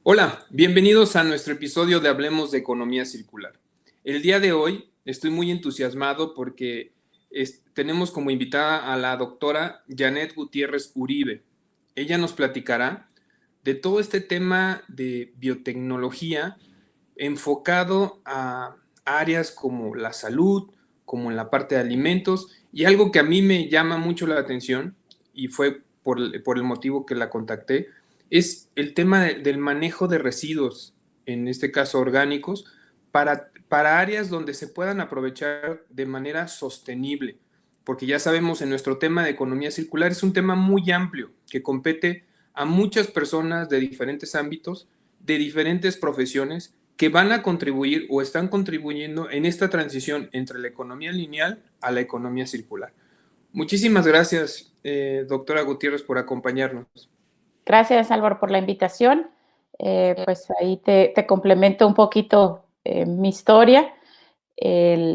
Hola, bienvenidos a nuestro episodio de Hablemos de Economía Circular. El día de hoy estoy muy entusiasmado porque tenemos como invitada a la doctora Janet Gutiérrez Uribe. Ella nos platicará de todo este tema de biotecnología enfocado a áreas como la salud, como en la parte de alimentos, y algo que a mí me llama mucho la atención, y fue por el motivo que la contacté, es el tema del manejo de residuos, en este caso orgánicos, para áreas donde se puedan aprovechar de manera sostenible, porque ya sabemos en nuestro tema de economía circular es un tema muy amplio que compete a muchas personas de diferentes ámbitos, de diferentes profesiones, que van a contribuir o están contribuyendo en esta transición entre la economía lineal a la economía circular. Muchísimas gracias, doctora Gutiérrez, por acompañarnos. Gracias, Álvaro, por la invitación. Pues ahí te complemento un poquito mi historia.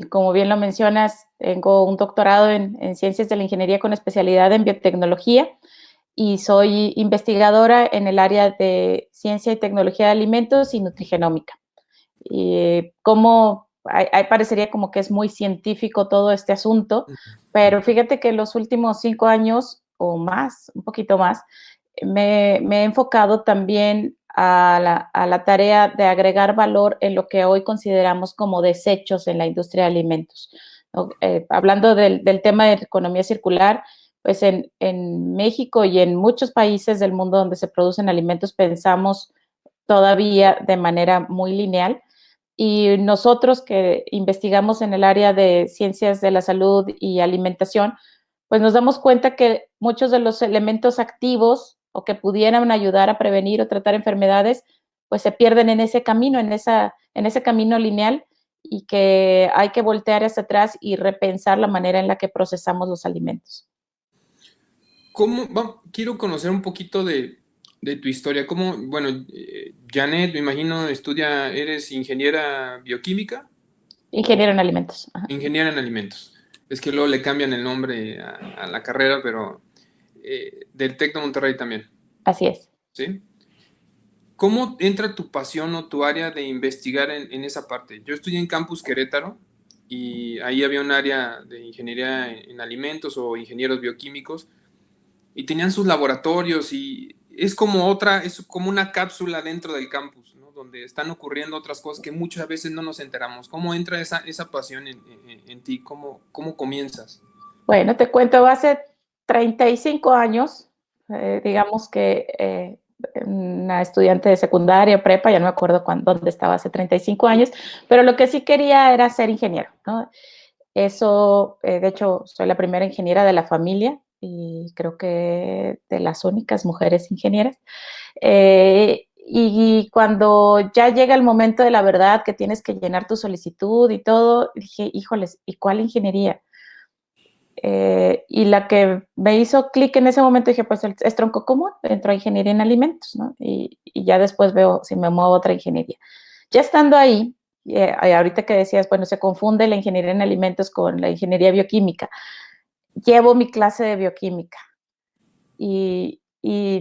Como bien lo mencionas, tengo un doctorado en Ciencias de la Ingeniería con especialidad en biotecnología y soy investigadora en el área de Ciencia y Tecnología de Alimentos y Nutrigenómica. Y ahí parecería como que es muy científico todo este asunto, pero fíjate que en los últimos 5 años o más, un poquito más, me he enfocado también a la tarea de agregar valor en lo que hoy consideramos como desechos en la industria de alimentos, ¿no? Hablando del tema de economía circular, pues en México y en muchos países del mundo donde se producen alimentos pensamos todavía de manera muy lineal, y nosotros que investigamos en el área de ciencias de la salud y alimentación, pues nos damos cuenta que muchos de los elementos activos o que pudieran ayudar a prevenir o tratar enfermedades, pues se pierden en ese camino, en ese camino lineal, y que hay que voltear hacia atrás y repensar la manera en la que procesamos los alimentos. Quiero conocer un poquito de tu historia. Bueno, Janet, me imagino, eres ingeniera bioquímica, Ingeniero en alimentos. Ajá. ingeniera en alimentos. Es que luego le cambian el nombre a la carrera, pero del TEC de Monterrey también, Así es. ¿sí? ¿Cómo entra tu pasión o tu área de investigar en esa parte? Yo estudié en Campus Querétaro y ahí había un área de ingeniería en alimentos o ingenieros bioquímicos y tenían sus laboratorios y es como una cápsula dentro del campus, ¿no? Donde están ocurriendo otras cosas que muchas veces no nos enteramos. ¿Cómo entra esa pasión en ti? ¿Cómo comienzas? Bueno, te cuento, hace 35 años, digamos que una estudiante de secundaria, prepa, ya no me acuerdo dónde estaba hace 35 años, pero lo que sí quería era ser ingeniero, ¿no? Eso, de hecho, soy la primera ingeniera de la familia y creo que de las únicas mujeres ingenieras. Y cuando ya llega el momento de la verdad, que tienes que llenar tu solicitud y todo, dije, híjoles, ¿y cuál ingeniería? Y la que me hizo clic en ese momento, dije, pues es tronco común, entro a ingeniería en alimentos, ¿no? Y ya después veo si me muevo a otra ingeniería. Ya estando ahí, ahorita que decías, bueno, se confunde la ingeniería en alimentos con la ingeniería bioquímica. Llevo mi clase de bioquímica y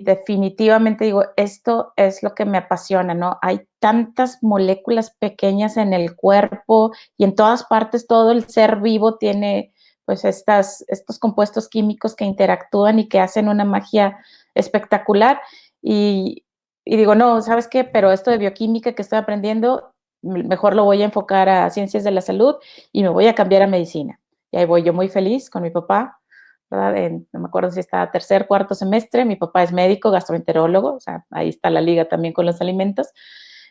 definitivamente digo, esto es lo que me apasiona, ¿no? Hay tantas moléculas pequeñas en el cuerpo y en todas partes todo el ser vivo tiene pues estos compuestos químicos que interactúan y que hacen una magia espectacular. Y digo, no, ¿sabes qué? Pero esto de bioquímica que estoy aprendiendo, mejor lo voy a enfocar a ciencias de la salud y me voy a cambiar a medicina. Y ahí voy yo muy feliz con mi papá, ¿verdad? No me acuerdo si estaba tercer, cuarto semestre, mi papá es médico, gastroenterólogo, o sea, ahí está la liga también con los alimentos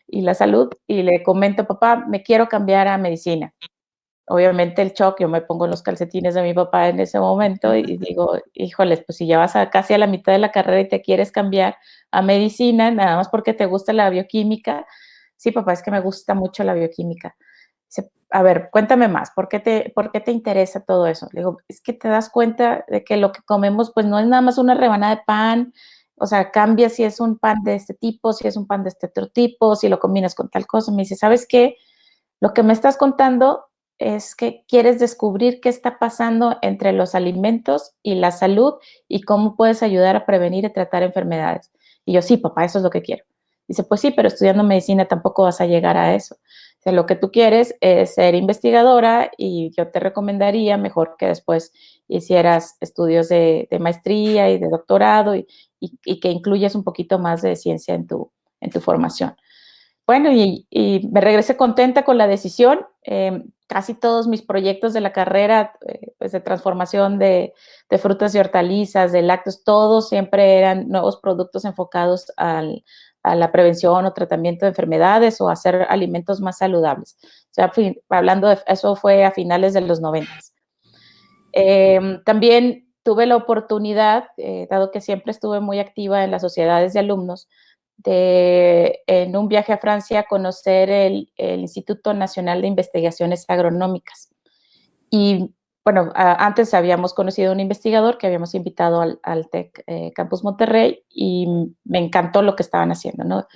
y la salud, y le comento, papá, me quiero cambiar a medicina. Obviamente el shock, yo me pongo en los calcetines de mi papá en ese momento y digo, híjoles, pues si ya vas casi a la mitad de la carrera y te quieres cambiar a medicina, nada más porque te gusta la bioquímica. Sí, papá, es que me gusta mucho la bioquímica. Dice, a ver, cuéntame más, por qué te interesa todo eso? Le digo, es que te das cuenta de que lo que comemos, pues no es nada más una rebanada de pan, o sea, cambia si es un pan de este tipo, si es un pan de este otro tipo, si lo combinas con tal cosa. Me dice, ¿sabes qué? Lo que me estás contando es que quieres descubrir qué está pasando entre los alimentos y la salud y cómo puedes ayudar a prevenir y tratar enfermedades. Y yo, sí, papá, eso es lo que quiero. Dice, pues sí, pero estudiando medicina tampoco vas a llegar a eso. O sea, lo que tú quieres es ser investigadora y yo te recomendaría mejor que después hicieras estudios de maestría y de doctorado y que incluyas un poquito más de ciencia en tu formación. Bueno, y me regresé contenta con la decisión. Casi todos mis proyectos de la carrera, pues de transformación de frutas y hortalizas, de lácteos, todos siempre eran nuevos productos enfocados a la prevención o tratamiento de enfermedades o hacer alimentos más saludables. O sea, hablando de eso fue a finales de los 90. También tuve la oportunidad, dado que siempre estuve muy activa en las sociedades de alumnos, de en un viaje a Francia conocer el Instituto Nacional de Investigaciones Agronómicas. Y bueno, antes habíamos conocido a un investigador que habíamos invitado al TEC Campus Monterrey y me encantó lo que estaban haciendo, ¿no?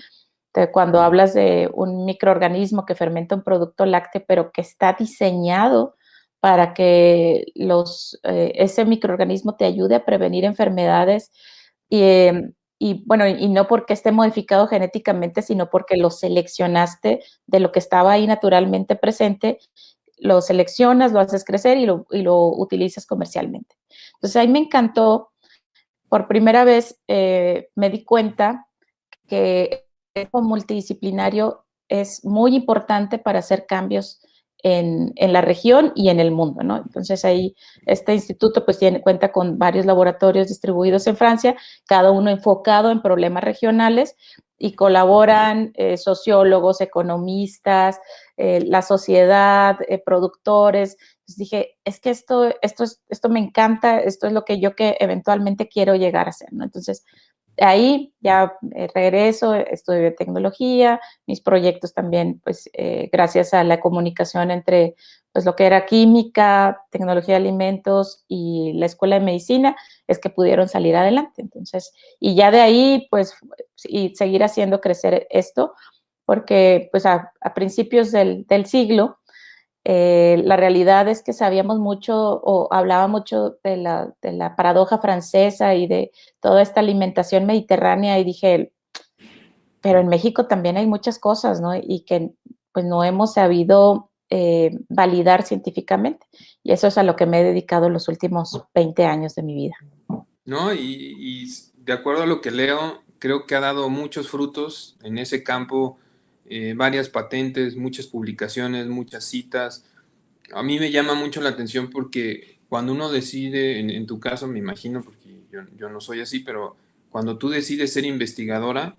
Entonces, cuando hablas de un microorganismo que fermenta un producto lácteo, pero que está diseñado para que ese microorganismo te ayude a prevenir enfermedades y bueno, y no porque esté modificado genéticamente, sino porque lo seleccionaste de lo que estaba ahí naturalmente presente, lo seleccionas, lo haces crecer y lo utilizas comercialmente. Entonces ahí me encantó, por primera vez me di cuenta que el equipo multidisciplinario es muy importante para hacer cambios en la región y en el mundo, ¿no? Entonces ahí este instituto pues cuenta con varios laboratorios distribuidos en Francia, cada uno enfocado en problemas regionales y colaboran sociólogos, economistas, la sociedad, productores. Entonces dije, es que esto me encanta, esto es lo que yo que eventualmente quiero llegar a hacer, ¿no? Entonces ahí ya regreso, estudio biotecnología, mis proyectos también, pues gracias a la comunicación entre pues lo que era química, tecnología de alimentos y la escuela de medicina, es que pudieron salir adelante. Entonces, y ya de ahí, pues, y seguir haciendo crecer esto, porque pues a principios del siglo, la realidad es que sabíamos mucho o hablaba mucho de la paradoja francesa y de toda esta alimentación mediterránea y dije, pero en México también hay muchas cosas, ¿no? Y que pues no hemos sabido validar científicamente. Y eso es a lo que me he dedicado los últimos 20 años de mi vida. ¿No? Y de acuerdo a lo que leo, creo que ha dado muchos frutos en ese campo, varias patentes, muchas publicaciones, muchas citas. A mí me llama mucho la atención porque cuando uno decide, en tu caso me imagino, porque yo no soy así, pero cuando tú decides ser investigadora,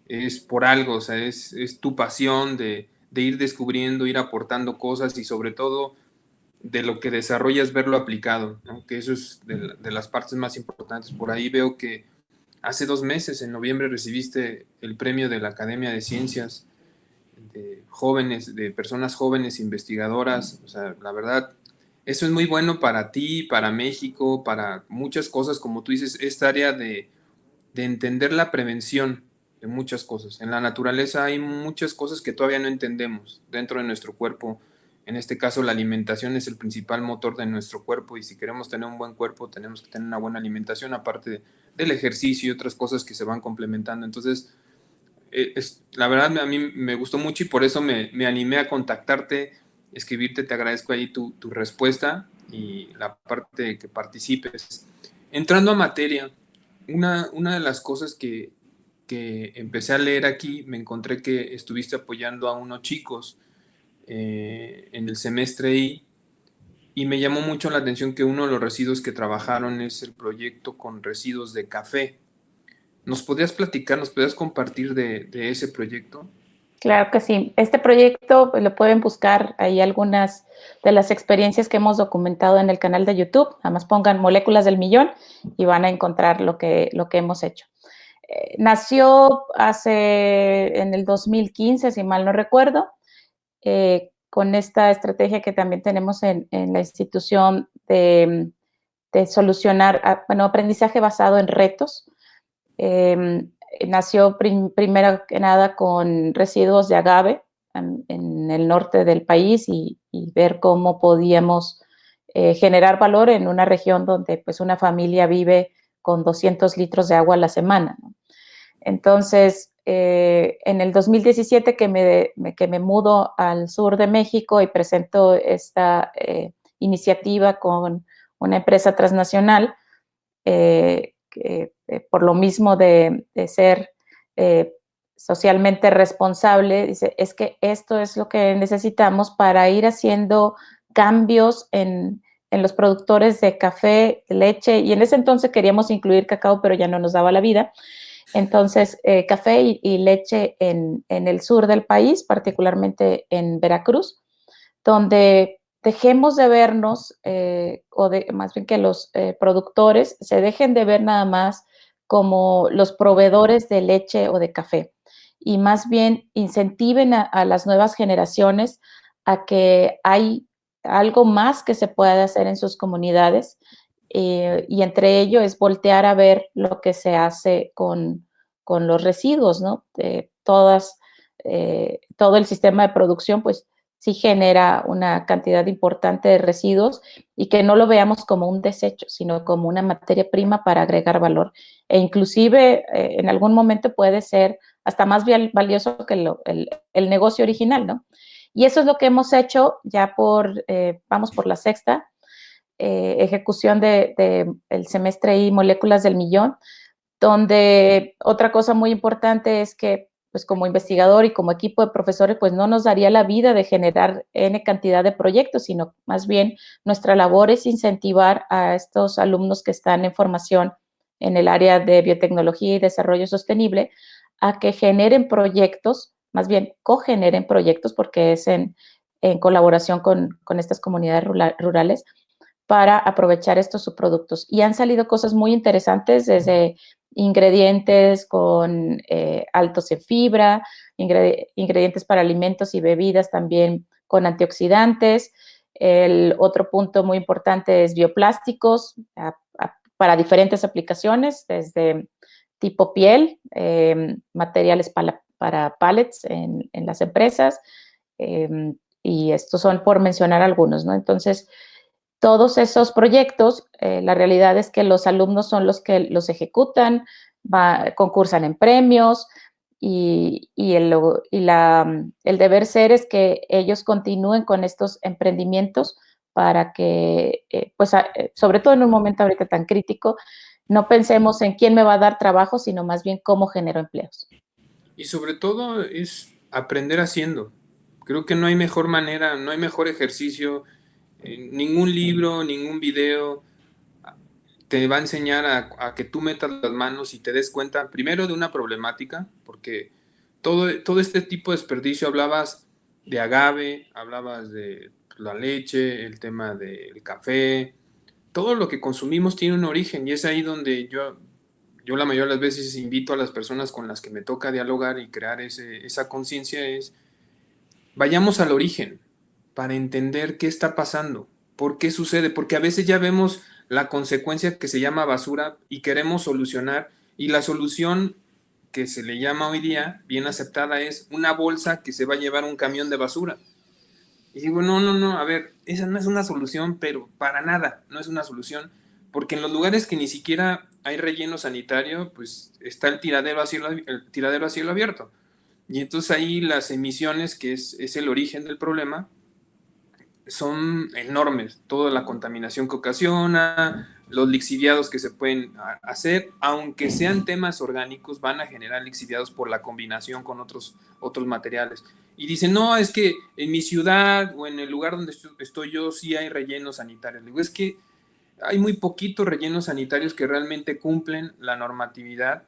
es por algo, o sea, es tu pasión de ir descubriendo, ir aportando cosas y sobre todo de lo que desarrollas verlo aplicado, ¿no? Que eso es de las partes más importantes. Por ahí veo que hace 2 meses, en noviembre, recibiste el premio de la Academia de Ciencias de jóvenes, de personas jóvenes investigadoras. O sea, la verdad, eso es muy bueno para ti, para México, para muchas cosas, como tú dices, esta área de entender la prevención de muchas cosas. En la naturaleza hay muchas cosas que todavía no entendemos dentro de nuestro cuerpo. En este caso, la alimentación es el principal motor de nuestro cuerpo y si queremos tener un buen cuerpo, tenemos que tener una buena alimentación, aparte del ejercicio y otras cosas que se van complementando. Entonces, la verdad a mí me gustó mucho y por eso me animé a contactarte, escribirte, te agradezco ahí tu respuesta y la parte de que participes. Entrando a materia, una de las cosas que empecé a leer aquí, me encontré que estuviste apoyando a unos chicos en el semestre y me llamó mucho la atención que uno de los residuos que trabajaron es el proyecto con residuos de café. ¿Nos podías platicar, nos podías compartir de ese proyecto? Claro que sí. Este proyecto pues, lo pueden buscar ahí algunas de las experiencias que hemos documentado en el canal de YouTube. Además pongan Moléculas del Millón y van a encontrar lo que hemos hecho. Nació en el 2015, si mal no recuerdo, con esta estrategia que también tenemos en la institución de solucionar, bueno, aprendizaje basado en retos. Nació primero que nada con residuos de agave en el norte del país y ver cómo podíamos generar valor en una región donde pues una familia vive con 200 litros de agua a la semana, ¿no? Entonces, en el 2017 que me mudo al sur de México y presento esta iniciativa con una empresa transnacional, por lo mismo de ser socialmente responsable, dice, es que esto es lo que necesitamos para ir haciendo cambios en los productores de café, de leche, y en ese entonces queríamos incluir cacao, pero ya no nos daba la vida. Entonces, café y leche en el sur del país, particularmente en Veracruz, donde dejemos de vernos, más bien que los productores se dejen de ver nada más como los proveedores de leche o de café, y más bien incentiven a las nuevas generaciones a que hay algo más que se puede hacer en sus comunidades, y entre ello es voltear a ver lo que se hace con los residuos, ¿no? Todo el sistema de producción, pues sí genera una cantidad importante de residuos, y que no lo veamos como un desecho, sino como una materia prima para agregar valor. E inclusive en algún momento puede ser hasta más valioso que el negocio original, ¿no? Y eso es lo que hemos hecho ya vamos por la sexta ejecución el semestre y Moléculas del Millón, donde otra cosa muy importante es que, pues como investigador y como equipo de profesores, pues no nos daría la vida de generar N cantidad de proyectos, sino más bien nuestra labor es incentivar a estos alumnos que están en formación en el área de biotecnología y desarrollo sostenible a que generen proyectos, más bien cogeneren proyectos, porque es en colaboración con estas comunidades rurales, para aprovechar estos subproductos. Y han salido cosas muy interesantes, desde ingredientes con altos en fibra, ingredientes para alimentos y bebidas también con antioxidantes. El otro punto muy importante es bioplásticos para diferentes aplicaciones, desde tipo piel, materiales para pallets en las empresas, y estos son por mencionar algunos, ¿no? Entonces, todos esos proyectos, la realidad es que los alumnos son los que los ejecutan, concursan en premios, y el deber ser es que ellos continúen con estos emprendimientos para que, sobre todo en un momento ahorita tan crítico, no pensemos en quién me va a dar trabajo, sino más bien cómo genero empleos. Y sobre todo es aprender haciendo. Creo que no hay mejor manera, no hay mejor ejercicio, ningún libro, ningún video te va a enseñar a que tú metas las manos y te des cuenta primero de una problemática, porque todo este tipo de desperdicio, hablabas de agave, hablabas de la leche, el tema del café, todo lo que consumimos tiene un origen, y es ahí donde yo la mayoría de las veces invito a las personas con las que me toca dialogar y crear esa conciencia, es vayamos al origen para entender qué está pasando, por qué sucede, porque a veces ya vemos la consecuencia que se llama basura y queremos solucionar, y la solución que se le llama hoy día, bien aceptada, es una bolsa que se va a llevar un camión de basura. Y digo, no, no, no, a ver, esa no es una solución, pero para nada, no es una solución, porque en los lugares que ni siquiera hay relleno sanitario, pues está el tiradero a cielo abierto. Y entonces ahí las emisiones, que es el origen del problema, son enormes. Toda la contaminación que ocasiona, los lixiviados que se pueden hacer, aunque sean temas orgánicos, van a generar lixiviados por la combinación con otros materiales. Y dicen, no, es que en mi ciudad o en el lugar donde estoy yo sí hay rellenos sanitarios. Digo, es que hay muy poquitos rellenos sanitarios que realmente cumplen la normatividad,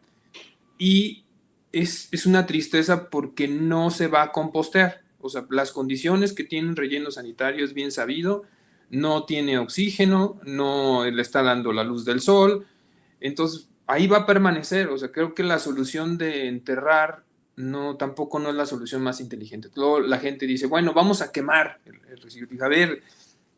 y es una tristeza porque no se va a compostear. O sea, las condiciones que tiene un relleno sanitario es bien sabido, no tiene oxígeno, no le está dando la luz del sol, entonces ahí va a permanecer. O sea, creo que la solución de enterrar tampoco no es la solución más inteligente. Luego la gente dice, bueno, vamos a quemar el residuo. A ver,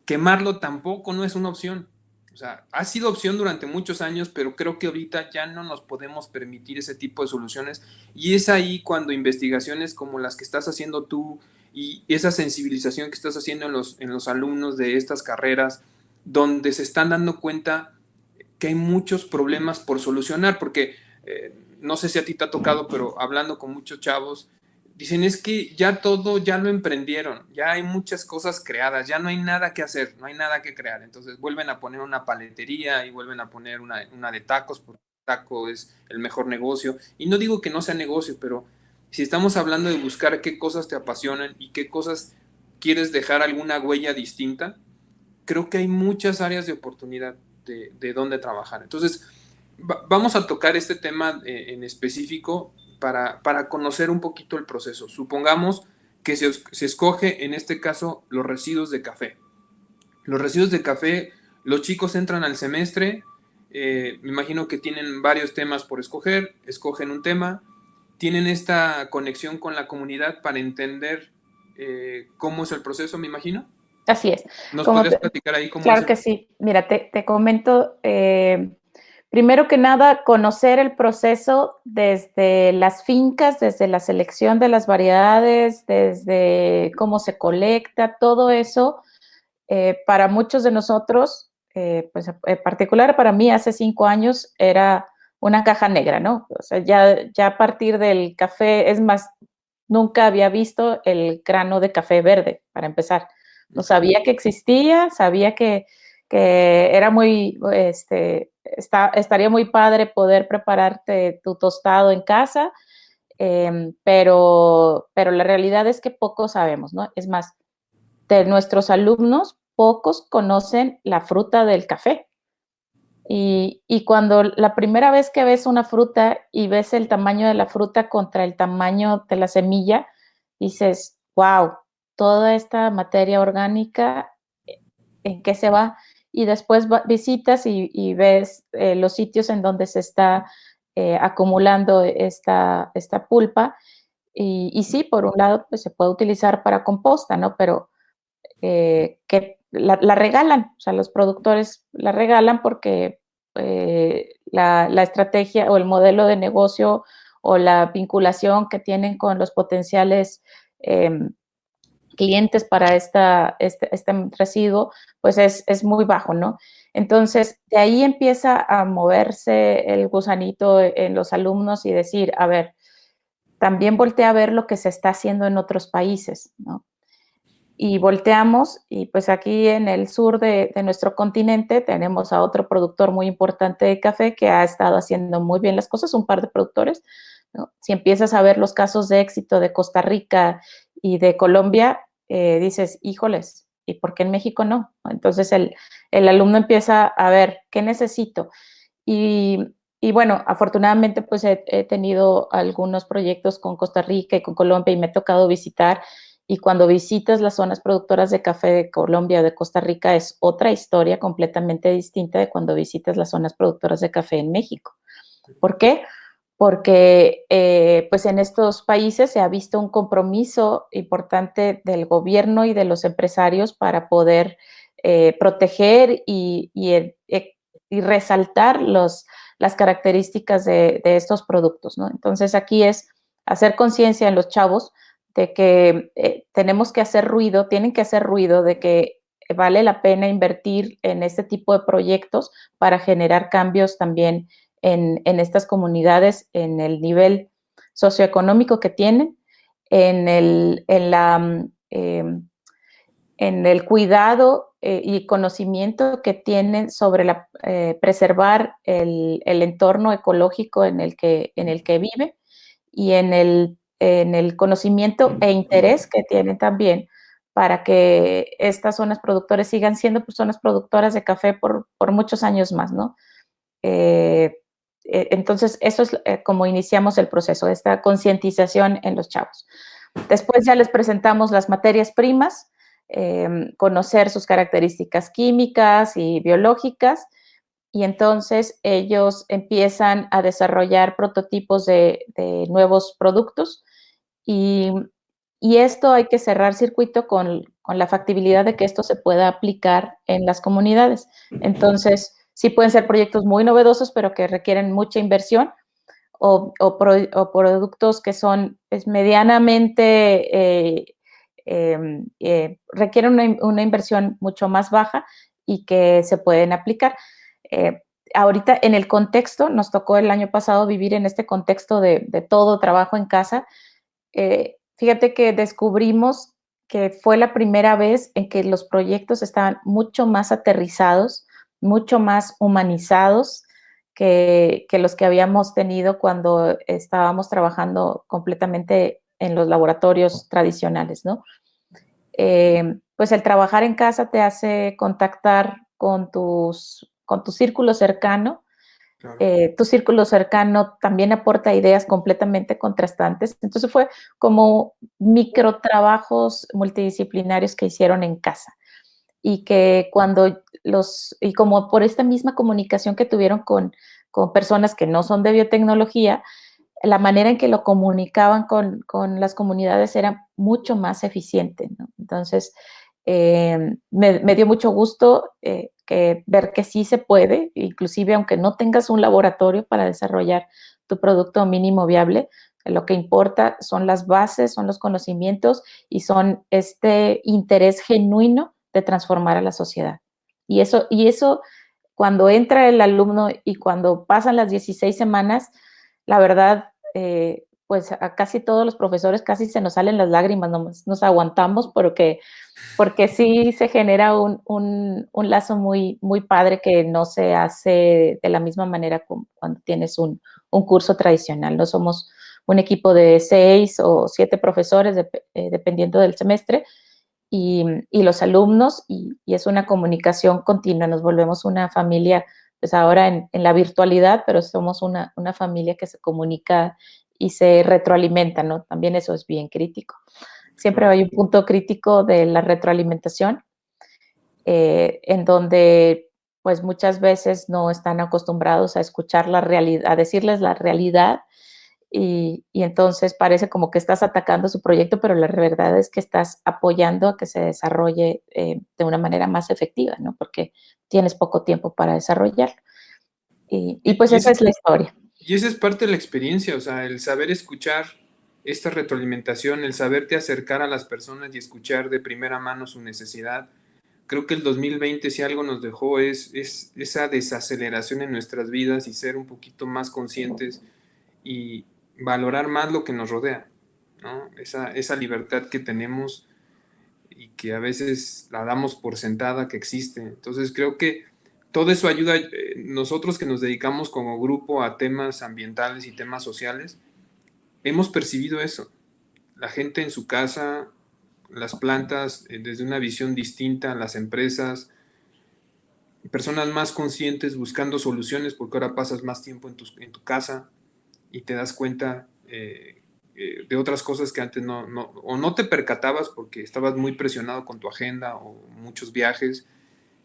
quemarlo tampoco no es una opción. O sea, ha sido opción durante muchos años, pero creo que ahorita ya no nos podemos permitir ese tipo de soluciones, y es ahí cuando investigaciones como las que estás haciendo tú y esa sensibilización que estás haciendo en los alumnos de estas carreras, donde se están dando cuenta que hay muchos problemas por solucionar, porque no sé si a ti te ha tocado, pero hablando con muchos chavos, dicen es que ya todo, ya lo emprendieron, ya hay muchas cosas creadas, ya no hay nada que hacer, no hay nada que crear. Entonces vuelven a poner una paletería y vuelven a poner una de tacos, porque el taco es el mejor negocio. Y no digo que no sea negocio, pero si estamos hablando de buscar qué cosas te apasionan y qué cosas quieres dejar alguna huella distinta, creo que hay muchas áreas de oportunidad de dónde trabajar. Entonces, vamos a tocar este tema en específico para conocer un poquito el proceso. Supongamos que se escoge, en este caso, los residuos de café. Los residuos de café, los chicos entran al semestre, me imagino que tienen varios temas por escoger, escogen un tema, tienen esta conexión con la comunidad para entender cómo es el proceso, me imagino. Así es. ¿Nos podrías platicar ahí cómo es Claro que sí. Mira, te comento, primero que nada, conocer el proceso desde las fincas, desde la selección de las variedades, desde cómo se colecta, todo eso, para muchos de nosotros, pues en particular para mí hace 5 años era una caja negra, ¿no? O sea, ya a partir del café, es más, nunca había visto el grano de café verde, para empezar. No sabía que existía, sabía que era muy, estaría muy padre poder prepararte tu tostado en casa, pero la realidad es que poco sabemos, ¿no? Es más, de nuestros alumnos, pocos conocen la fruta del café. Y cuando la primera vez que ves una fruta y ves el tamaño de la fruta contra el tamaño de la semilla, dices, wow, toda esta materia orgánica, ¿en qué se va? Y después visitas y ves los sitios en donde se está acumulando esta pulpa. Y sí, por un lado, pues se puede utilizar para composta, ¿no? Pero que la regalan, o sea, los productores la regalan porque la estrategia o el modelo de negocio o la vinculación que tienen con los potenciales clientes para este residuo, pues es muy bajo, ¿no? Entonces, de ahí empieza a moverse el gusanito en los alumnos y decir, a ver, también voltea a ver lo que se está haciendo en otros países, ¿no? Y volteamos y pues aquí en el sur de nuestro continente tenemos a otro productor muy importante de café que ha estado haciendo muy bien las cosas, un par de productores, ¿no? Si empiezas a ver los casos de éxito de Costa Rica y de Colombia, dices, híjoles, ¿y por qué en México no? Entonces el alumno empieza a ver, ¿qué necesito? Y bueno, afortunadamente pues he tenido algunos proyectos con Costa Rica y con Colombia y me ha tocado visitar, y cuando visitas las zonas productoras de café de Colombia o de Costa Rica es otra historia completamente distinta de cuando visitas las zonas productoras de café en México. ¿Por qué? Porque pues en estos países se ha visto un compromiso importante del gobierno y de los empresarios para poder proteger y resaltar las características de estos productos, ¿no? Entonces aquí es hacer conciencia en los chavos de que tenemos que hacer ruido, tienen que hacer ruido de que vale la pena invertir en este tipo de proyectos para generar cambios también en estas comunidades, en el nivel socioeconómico que tienen, en el cuidado y conocimiento que tienen sobre preservar el entorno ecológico en el que vive, y en el conocimiento e interés que tienen también para que estas zonas productoras sigan siendo pues, zonas productoras de café por muchos años más, ¿no? Entonces, eso es como iniciamos el proceso, esta concientización en los chavos. Después ya les presentamos las materias primas, conocer sus características químicas y biológicas, y entonces ellos empiezan a desarrollar prototipos de nuevos productos, y, y esto hay que cerrar circuito con la factibilidad de que esto se pueda aplicar en las comunidades. Entonces, sí pueden ser proyectos muy novedosos, pero que requieren mucha inversión, o productos que son pues, medianamente, requieren una inversión mucho más baja y que se pueden aplicar. ahorita en el contexto, nos tocó el año pasado vivir en este contexto de todo trabajo en casa. Fíjate que descubrimos que fue la primera vez en que los proyectos estaban mucho más aterrizados, mucho más humanizados que los que habíamos tenido cuando estábamos trabajando completamente en los laboratorios tradicionales, ¿no? Pues el trabajar en casa te hace contactar con tu círculo cercano. Claro. Tu círculo cercano también aporta ideas completamente contrastantes. Entonces fue como micro trabajos multidisciplinarios que hicieron en casa y que y como por esta misma comunicación que tuvieron con personas que no son de biotecnología, la manera en que lo comunicaban con las comunidades era mucho más eficiente, ¿no? Entonces, me dio mucho gusto ver que sí se puede, inclusive aunque no tengas un laboratorio para desarrollar tu producto mínimo viable, lo que importa son las bases, son los conocimientos y son este interés genuino de transformar a la sociedad. Y eso cuando entra el alumno y cuando pasan las 16 semanas, la verdad, pues a casi todos los profesores casi se nos salen las lágrimas, nos aguantamos porque sí se genera un lazo muy padre que no se hace de la misma manera cuando tienes un curso tradicional. No somos un equipo de 6 o 7 profesores, dependiendo del semestre, y los alumnos, y es una comunicación continua, nos volvemos una familia, pues ahora en la virtualidad, pero somos una familia que se comunica y se retroalimenta, ¿no? También eso es bien crítico. Siempre Claro. hay un punto crítico de la retroalimentación, en donde pues muchas veces no están acostumbrados a escuchar la realidad, a decirles la realidad, y entonces parece como que estás atacando su proyecto, pero la verdad es que estás apoyando a que se desarrolle de una manera más efectiva, ¿no? Porque tienes poco tiempo para desarrollarlo. Y pues Y esa ese, es la historia. y esa es parte de la experiencia, o sea, el saber escuchar esta retroalimentación, el saberte acercar a las personas y escuchar de primera mano su necesidad. Creo que el 2020 si algo nos dejó es esa desaceleración en nuestras vidas y ser un poquito más conscientes y valorar más lo que nos rodea, ¿no? Esa libertad que tenemos y que a veces la damos por sentada que existe. Entonces creo que todo eso ayuda, nosotros que nos dedicamos como grupo a temas ambientales y temas sociales, hemos percibido eso. La gente en su casa, las plantas, desde una visión distinta, las empresas, personas más conscientes buscando soluciones porque ahora pasas más tiempo en tu casa y te das cuenta de otras cosas que antes o no te percatabas porque estabas muy presionado con tu agenda o muchos viajes.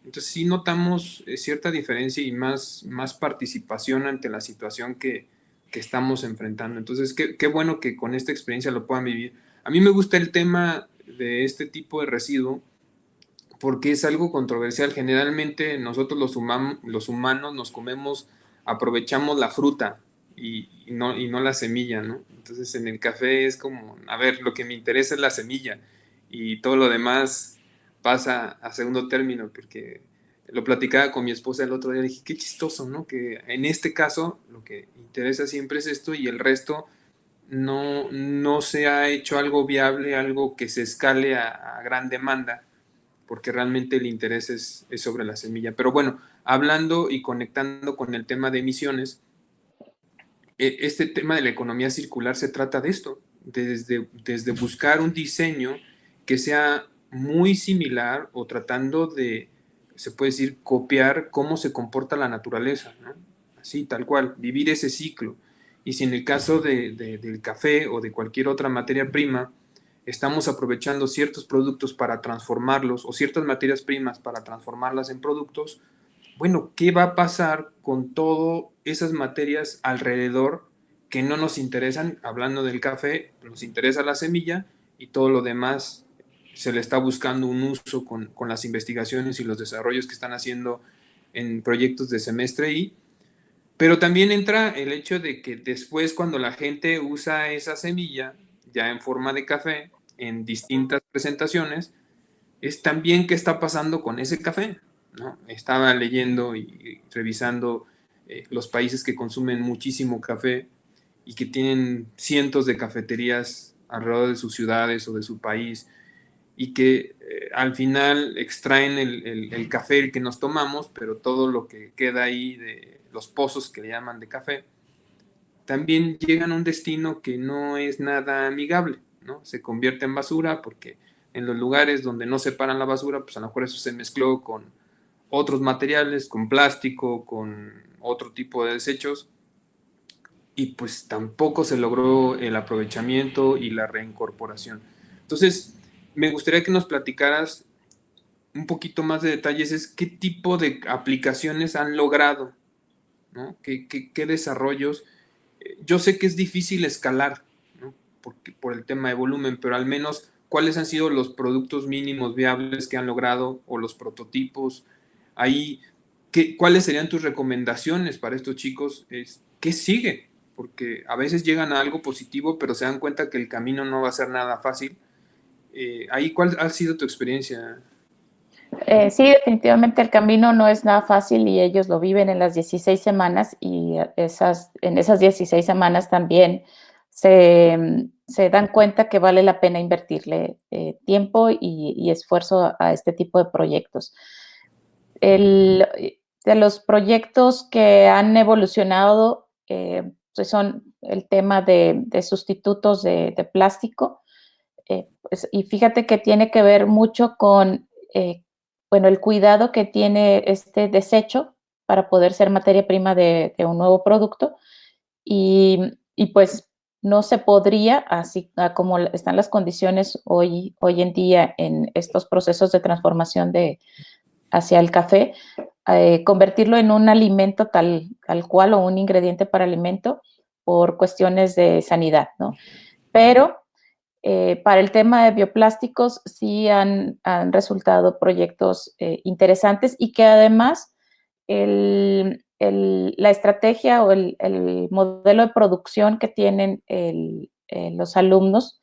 Entonces sí notamos cierta diferencia y más participación ante la situación que estamos enfrentando. Entonces qué bueno que con esta experiencia lo puedan vivir. A mí me gusta el tema de este tipo de residuo porque es algo controversial. Generalmente nosotros los humanos nos comemos, aprovechamos la fruta y no la semilla, ¿no? Entonces en el café es como, a ver, lo que me interesa es la semilla y todo lo demás pasa a segundo término, porque lo platicaba con mi esposa el otro día, dije, qué chistoso, ¿no? Que en este caso lo que interesa siempre es esto y el resto no se ha hecho algo viable, algo que se escale a gran demanda porque realmente el interés es sobre la semilla. Pero bueno, hablando y conectando con el tema de emisiones, este tema de la economía circular se trata de esto, desde buscar un diseño que sea muy similar o tratando de, se puede decir, copiar cómo se comporta la naturaleza, ¿no? Así, tal cual, vivir ese ciclo. Y si en el caso del café o de cualquier otra materia prima, estamos aprovechando ciertos productos para transformarlos o ciertas materias primas para transformarlas en productos, bueno, ¿qué va a pasar con todas esas materias alrededor que no nos interesan? Hablando del café, nos interesa la semilla y todo lo demás se le está buscando un uso con las investigaciones y los desarrollos que están haciendo en proyectos de semestre y pero también entra el hecho de que después cuando la gente usa esa semilla ya en forma de café en distintas presentaciones, es también qué está pasando con ese café, ¿no? Estaba leyendo y revisando los países que consumen muchísimo café y que tienen cientos de cafeterías alrededor de sus ciudades o de su país y que al final extraen el café que nos tomamos, pero todo lo que queda ahí de los pozos que le llaman de café, también llegan a un destino que no es nada amigable, ¿no? Se convierte en basura porque en los lugares donde no separan la basura, pues a lo mejor eso se mezcló con otros materiales, con plástico, con otro tipo de desechos, y pues tampoco se logró el aprovechamiento y la reincorporación. Entonces, me gustaría que nos platicaras un poquito más de detalles, es qué tipo de aplicaciones han logrado, ¿no? ¿Qué desarrollos? Yo sé que es difícil escalar, ¿no? Por el tema de volumen, pero al menos cuáles han sido los productos mínimos viables que han logrado o los prototipos. Ahí, ¿cuáles serían tus recomendaciones para estos chicos? ¿Qué sigue? Porque a veces llegan a algo positivo, pero se dan cuenta que el camino no va a ser nada fácil. Ahí, ¿cuál ha sido tu experiencia? Sí, definitivamente el camino no es nada fácil y ellos lo viven en las 16 semanas y en esas 16 semanas también se dan cuenta que vale la pena invertirle tiempo y esfuerzo a este tipo de proyectos. De los proyectos que han evolucionado, pues son el tema de sustitutos de plástico. Pues, y fíjate que tiene que ver mucho con, bueno, el cuidado que tiene este desecho para poder ser materia prima de un nuevo producto y pues no se podría, así como están las condiciones hoy en día en estos procesos de transformación hacia el café, convertirlo en un alimento tal cual o un ingrediente para alimento por cuestiones de sanidad, ¿no? Pero para el tema de bioplásticos sí han resultado proyectos interesantes y que además la estrategia o el modelo de producción que tienen los alumnos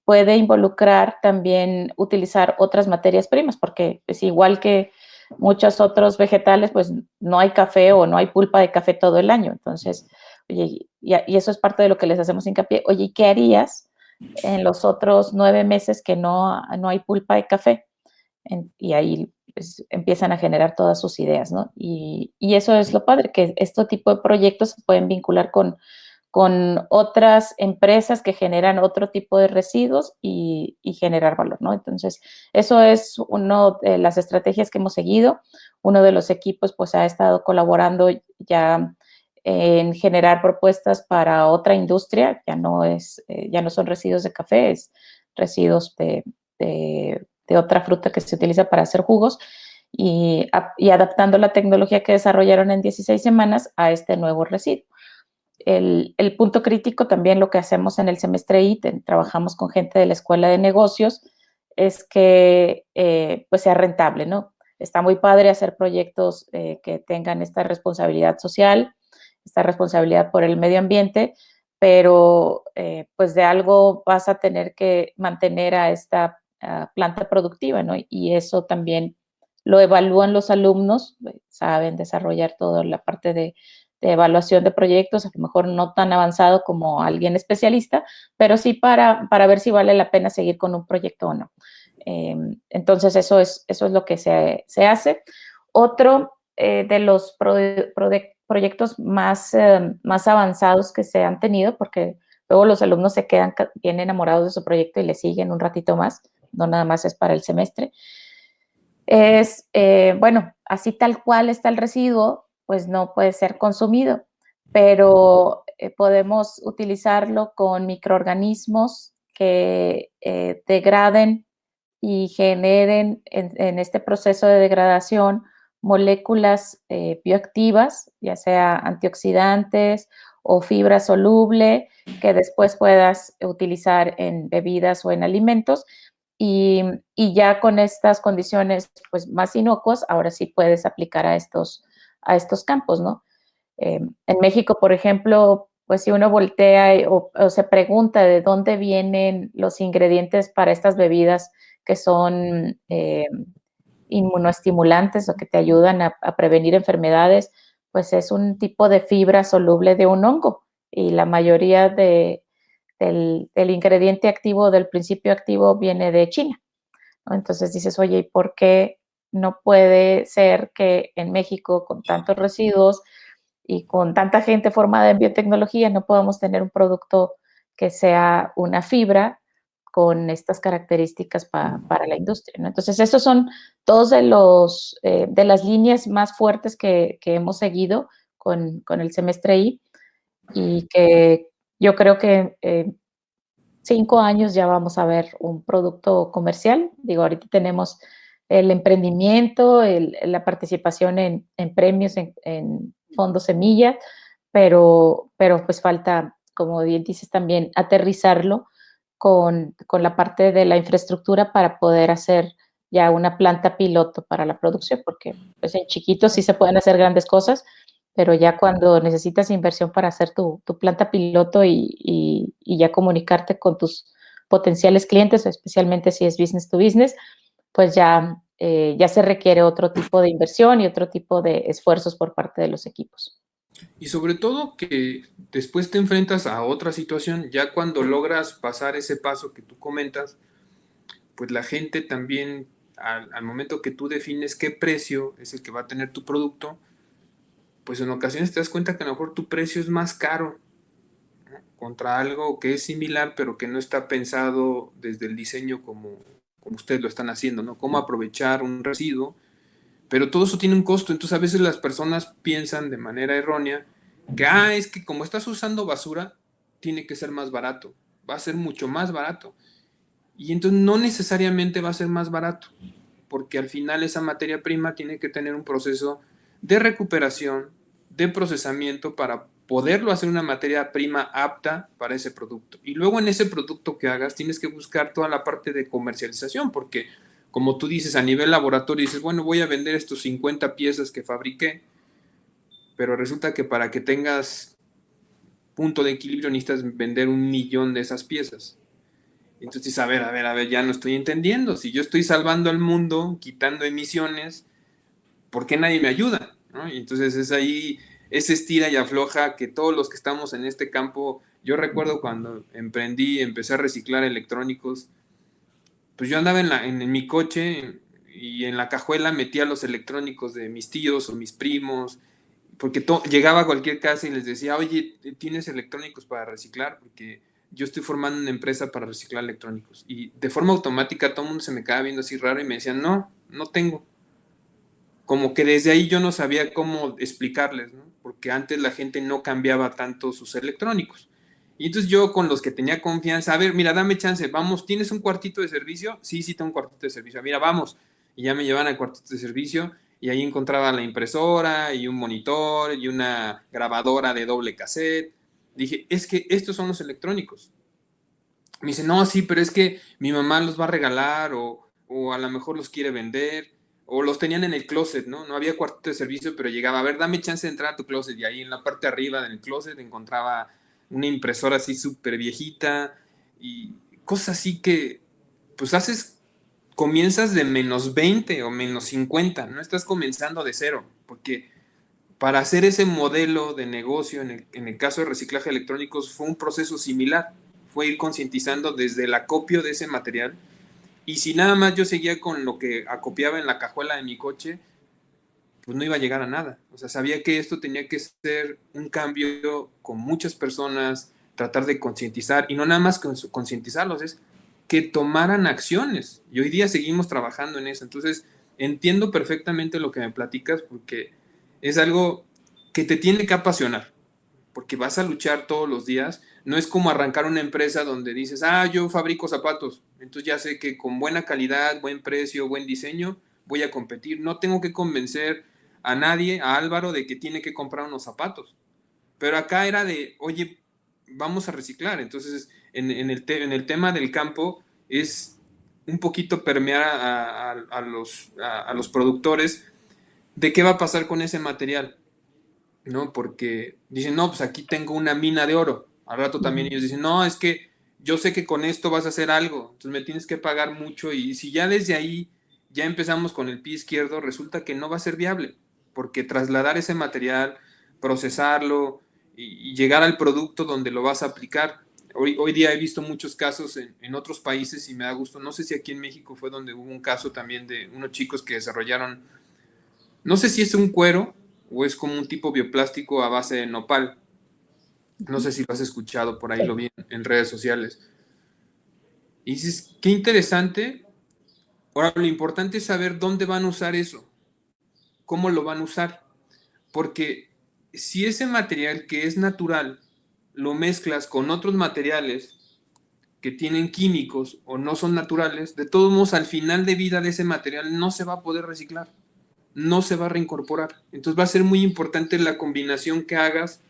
puede involucrar también utilizar otras materias primas, porque es igual que muchos otros vegetales, pues no hay café o no hay pulpa de café todo el año. Entonces, oye, y eso es parte de lo que les hacemos hincapié. Oye, ¿qué harías en los otros 9 meses que no hay pulpa de café? Y ahí pues, empiezan a generar todas sus ideas, ¿no? Y eso es lo padre, que este tipo de proyectos se pueden vincular con otras empresas que generan otro tipo de residuos y generar valor, ¿no? Entonces, eso es una de las estrategias que hemos seguido. Uno de los equipos, pues, ha estado colaborando ya en generar propuestas para otra industria, ya no son residuos de café, es residuos de otra fruta que se utiliza para hacer jugos y adaptando la tecnología que desarrollaron en 16 semanas a este nuevo residuo. El punto crítico también lo que hacemos en el semestre IT, trabajamos con gente de la escuela de negocios, es que pues sea rentable, ¿no? Está muy padre hacer proyectos que tengan esta responsabilidad social, esta responsabilidad por el medio ambiente, pero pues de algo vas a tener que mantener a esta planta productiva, ¿no? Y eso también lo evalúan los alumnos, saben desarrollar toda la parte de evaluación de proyectos, a lo mejor no tan avanzado como alguien especialista, pero sí para ver si vale la pena seguir con un proyecto o no. Entonces, eso es lo que se hace. Otro de los proyectos más avanzados que se han tenido, porque luego los alumnos se quedan bien enamorados de su proyecto y le siguen un ratito más, no nada más es para el semestre, es, bueno, así tal cual está el residuo, pues no puede ser consumido, pero podemos utilizarlo con microorganismos que degraden y generen en este proceso de degradación moléculas bioactivas, ya sea antioxidantes o fibra soluble, que después puedas utilizar en bebidas o en alimentos. Y ya con estas condiciones pues, más inocuas, ahora sí puedes aplicar a estos campos, ¿no? En México, por ejemplo, pues si uno voltea o se pregunta de dónde vienen los ingredientes para estas bebidas que son inmunoestimulantes o que te ayudan a prevenir enfermedades, pues es un tipo de fibra soluble de un hongo y la mayoría del ingrediente activo, del principio activo, viene de China, ¿no? Entonces dices, oye, ¿y por qué no puede ser que en México, con tantos residuos y con tanta gente formada en biotecnología, no podamos tener un producto que sea una fibra con estas características para la industria, ¿no? Entonces, estos son todos de las líneas más fuertes que hemos seguido con el semestre I y que yo creo que 5 años ya vamos a ver un producto comercial. Digo, ahorita tenemos el emprendimiento, la participación en premios, en fondos semilla, pero pues falta, como bien dices también, aterrizarlo con la parte de la infraestructura para poder hacer ya una planta piloto para la producción, porque pues en chiquito sí se pueden hacer grandes cosas, pero ya cuando necesitas inversión para hacer tu planta piloto y ya comunicarte con tus potenciales clientes, especialmente si es business to business, pues ya se requiere otro tipo de inversión y otro tipo de esfuerzos por parte de los equipos. Y sobre todo que después te enfrentas a otra situación, ya cuando logras pasar ese paso que tú comentas, pues la gente también, al momento que tú defines qué precio es el que va a tener tu producto, pues en ocasiones te das cuenta que a lo mejor tu precio es más caro, ¿no? Contra algo que es similar, pero que no está pensado desde el diseño como ustedes lo están haciendo, ¿no? Cómo aprovechar un residuo, pero todo eso tiene un costo, entonces a veces las personas piensan de manera errónea que, es que como estás usando basura, tiene que ser más barato, va a ser mucho más barato. Y entonces no necesariamente va a ser más barato, porque al final esa materia prima tiene que tener un proceso de recuperación, de procesamiento para poderlo hacer una materia prima apta para ese producto. Y luego en ese producto que hagas tienes que buscar toda la parte de comercialización, porque como tú dices a nivel laboratorio, dices, bueno, voy a vender estos 50 piezas que fabriqué, pero resulta que para que tengas punto de equilibrio necesitas vender 1 millón de esas piezas. Entonces, a ver, ya no estoy entendiendo. Si yo estoy salvando al mundo, quitando emisiones, ¿por qué nadie me ayuda? ¿No? Y entonces es ahí, ese estira y afloja que todos los que estamos en este campo, yo recuerdo cuando emprendí, empecé a reciclar electrónicos, pues yo andaba en mi coche y en la cajuela metía los electrónicos de mis tíos o mis primos, porque llegaba a cualquier casa y les decía, oye, ¿tienes electrónicos para reciclar? Porque yo estoy formando una empresa para reciclar electrónicos. Y de forma automática todo el mundo se me quedaba viendo así raro y me decían, no, no tengo. Como que desde ahí yo no sabía cómo explicarles, ¿no? Porque antes la gente no cambiaba tanto sus electrónicos. Y entonces yo con los que tenía confianza, a ver, mira, dame chance, vamos, ¿tienes un cuartito de servicio? Sí, sí, tengo un cuartito de servicio. Mira, vamos. Y ya me llevan al cuartito de servicio y ahí encontraba la impresora y un monitor y una grabadora de doble cassette. Dije, es que estos son los electrónicos. Me dice, no, sí, pero es que mi mamá los va a regalar o a lo mejor los quiere vender o los tenían en el closet, ¿no? No había cuartito de servicio, pero llegaba, a ver, dame chance de entrar a tu closet y ahí en la parte de arriba del closet encontraba una impresora así súper viejita y cosas así que pues comienzas de -20 o -50, no estás comenzando de cero, porque para hacer ese modelo de negocio, en el caso de reciclaje de electrónicos, fue un proceso similar. Fue ir concientizando desde el acopio de ese material. Y si nada más yo seguía con lo que acopiaba en la cajuela de mi coche, pues no iba a llegar a nada. O sea, sabía que esto tenía que ser un cambio con muchas personas, tratar de concientizar, y no nada más concientizarlos, es que tomaran acciones. Y hoy día seguimos trabajando en eso. Entonces, entiendo perfectamente lo que me platicas porque es algo que te tiene que apasionar, porque vas a luchar todos los días. No es como arrancar una empresa donde dices, yo fabrico zapatos, entonces ya sé que con buena calidad, buen precio, buen diseño, voy a competir. No tengo que convencer a nadie, a Álvaro, de que tiene que comprar unos zapatos. Pero acá era de, oye, vamos a reciclar. Entonces, en el tema del campo es un poquito permear a los productores de qué va a pasar con ese material, ¿no? Porque dicen, no, pues aquí tengo una mina de oro. Al rato también ellos dicen, no, es que yo sé que con esto vas a hacer algo, entonces me tienes que pagar mucho y si ya desde ahí ya empezamos con el pie izquierdo, resulta que no va a ser viable, porque trasladar ese material, procesarlo y llegar al producto donde lo vas a aplicar. Hoy día he visto muchos casos en otros países y me da gusto. No sé si aquí en México fue donde hubo un caso también de unos chicos que desarrollaron, no sé si es un cuero o es como un tipo bioplástico a base de nopal. No sé si lo has escuchado, por ahí lo vi en redes sociales. Y dices, qué interesante. Ahora, lo importante es saber dónde van a usar eso, cómo lo van a usar. Porque si ese material que es natural lo mezclas con otros materiales que tienen químicos o no son naturales, de todos modos al final de vida de ese material no se va a poder reciclar, no se va a reincorporar. Entonces va a ser muy importante la combinación que hagas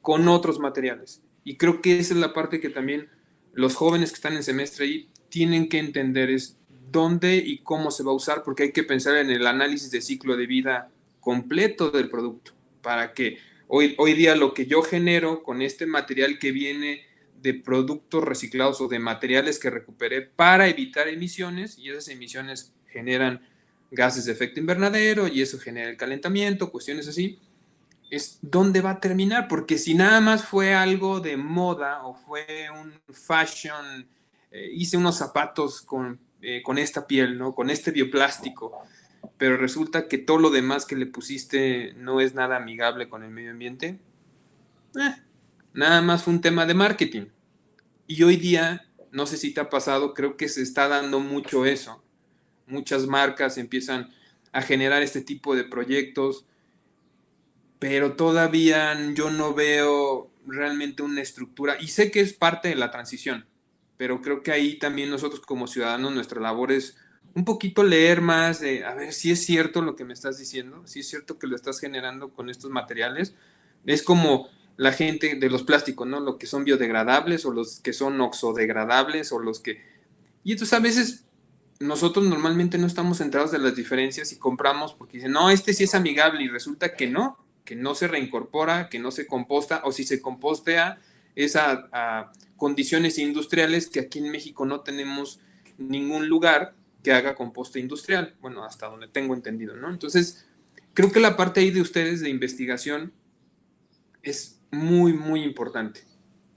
con otros materiales. Y creo que esa es la parte que también los jóvenes que están en semestre ahí tienen que entender, es dónde y cómo se va a usar, porque hay que pensar en el análisis de ciclo de vida completo del producto, para que hoy día lo que yo genero con este material que viene de productos reciclados o de materiales que recuperé para evitar emisiones, y esas emisiones generan gases de efecto invernadero y eso genera el calentamiento, cuestiones así, es dónde va a terminar, porque si nada más fue algo de moda o fue un fashion, hice unos zapatos con esta piel, ¿no? Con este bioplástico, pero resulta que todo lo demás que le pusiste no es nada amigable con el medio ambiente, eh, nada más fue un tema de marketing. Y hoy día, no sé si te ha pasado, creo que se está dando mucho eso. Muchas marcas empiezan a generar este tipo de proyectos, pero todavía yo no veo realmente una estructura, y sé que es parte de la transición, pero creo que ahí también nosotros como ciudadanos, nuestra labor es un poquito leer más de, a ver si es cierto lo que me estás diciendo, si es cierto que lo estás generando con estos materiales. Es como la gente de los plásticos, ¿no? Los que son biodegradables o los que son oxodegradables o los que... Y entonces a veces nosotros normalmente no estamos centrados de las diferencias y compramos porque dicen, no, este sí es amigable y resulta que no se reincorpora, que no se composta o si se compostea es a condiciones industriales que aquí en México no tenemos ningún lugar que haga composta industrial, bueno, hasta donde tengo entendido, ¿no? Entonces, creo que la parte ahí de ustedes de investigación es muy, muy importante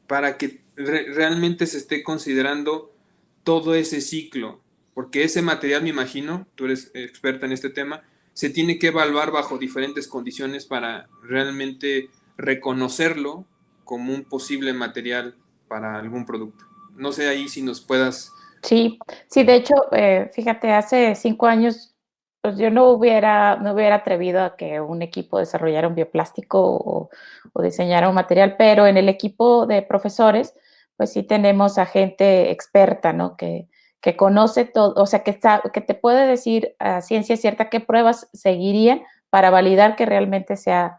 para que realmente se esté considerando todo ese ciclo, porque ese material, me imagino, tú eres experta en este tema, se tiene que evaluar bajo diferentes condiciones para realmente reconocerlo como un posible material para algún producto. No sé ahí si nos puedas... Sí, sí, de hecho, fíjate, hace 5 años, pues yo no hubiera atrevido a que un equipo desarrollara un bioplástico o diseñara un material, pero en el equipo de profesores, pues sí tenemos a gente experta, ¿no? Que conoce todo, o sea, que te puede decir a ciencia cierta qué pruebas seguirían para validar que realmente sea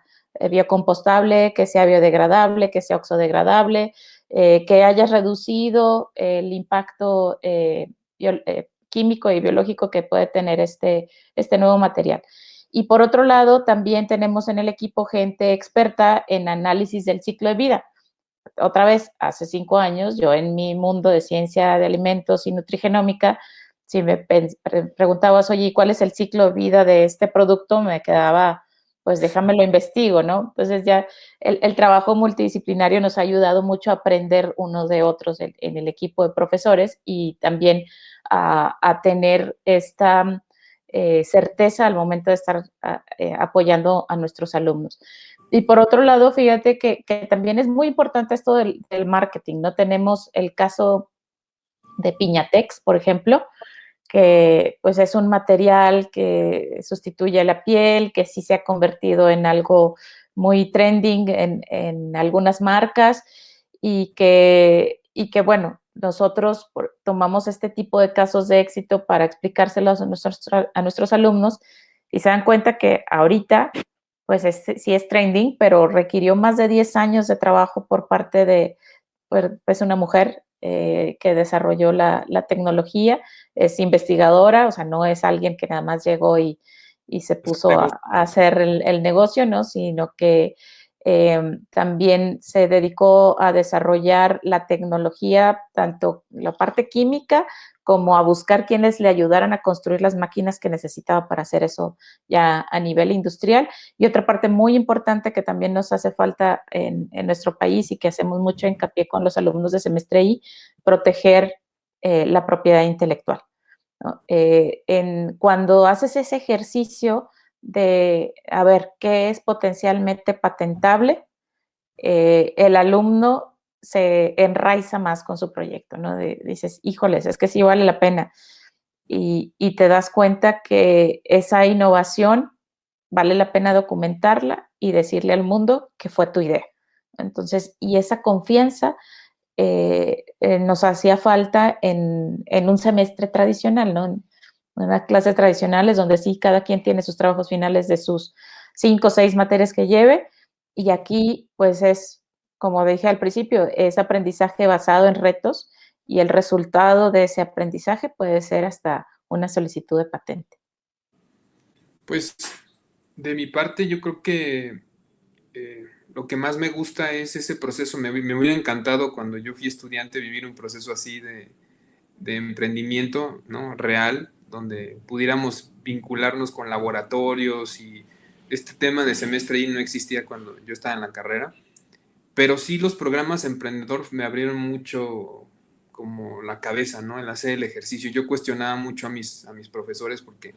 biocompostable, que sea biodegradable, que sea oxodegradable, que hayas reducido el impacto químico y biológico que puede tener este nuevo material. Y por otro lado, también tenemos en el equipo gente experta en análisis del ciclo de vida. Otra vez, hace 5 años, yo en mi mundo de ciencia de alimentos y nutrigenómica, si me preguntabas, oye, ¿cuál es el ciclo de vida de este producto? Me quedaba, pues déjame lo investigo, ¿no? Entonces ya el trabajo multidisciplinario nos ha ayudado mucho a aprender unos de otros en el equipo de profesores y también a tener esta certeza al momento de estar apoyando a nuestros alumnos. Y por otro lado, fíjate que también es muy importante esto del marketing, ¿no? Tenemos el caso de Piñatex, por ejemplo, que pues es un material que sustituye a la piel, que sí se ha convertido en algo muy trending en algunas marcas y que bueno, nosotros tomamos este tipo de casos de éxito para explicárselos a nuestros alumnos y se dan cuenta que ahorita pues sí es trending, pero requirió más de 10 años de trabajo por parte de pues una mujer que desarrolló la tecnología, es investigadora, o sea, no es alguien que nada más llegó y se puso a hacer el negocio, ¿no? Sino que también se dedicó a desarrollar la tecnología, tanto la parte química como a buscar quienes le ayudaran a construir las máquinas que necesitaba para hacer eso ya a nivel industrial. Y otra parte muy importante que también nos hace falta en nuestro país y que hacemos mucho hincapié con los alumnos de semestre I, proteger la propiedad intelectual, ¿no? Cuando haces ese ejercicio de a ver qué es potencialmente patentable, el alumno se enraiza más con su proyecto, ¿no? Dices, híjoles, es que sí vale la pena. Y te das cuenta que esa innovación vale la pena documentarla y decirle al mundo que fue tu idea. Entonces, y esa confianza nos hacía falta en un semestre tradicional, ¿no? En unas clases tradicionales donde sí cada quien tiene sus trabajos finales de sus 5 o 6 materias que lleve, y aquí pues es, como dije al principio, es aprendizaje basado en retos y el resultado de ese aprendizaje puede ser hasta una solicitud de patente. Pues de mi parte yo creo que lo que más me gusta es ese proceso. Me hubiera encantado cuando yo fui estudiante vivir un proceso así de emprendimiento, ¿no? Real, donde pudiéramos vincularnos con laboratorios y este tema de semestre I no existía cuando yo estaba en la carrera, pero sí los programas emprendedor me abrieron mucho como la cabeza, ¿no? El hacer el ejercicio. Yo cuestionaba mucho a mis profesores porque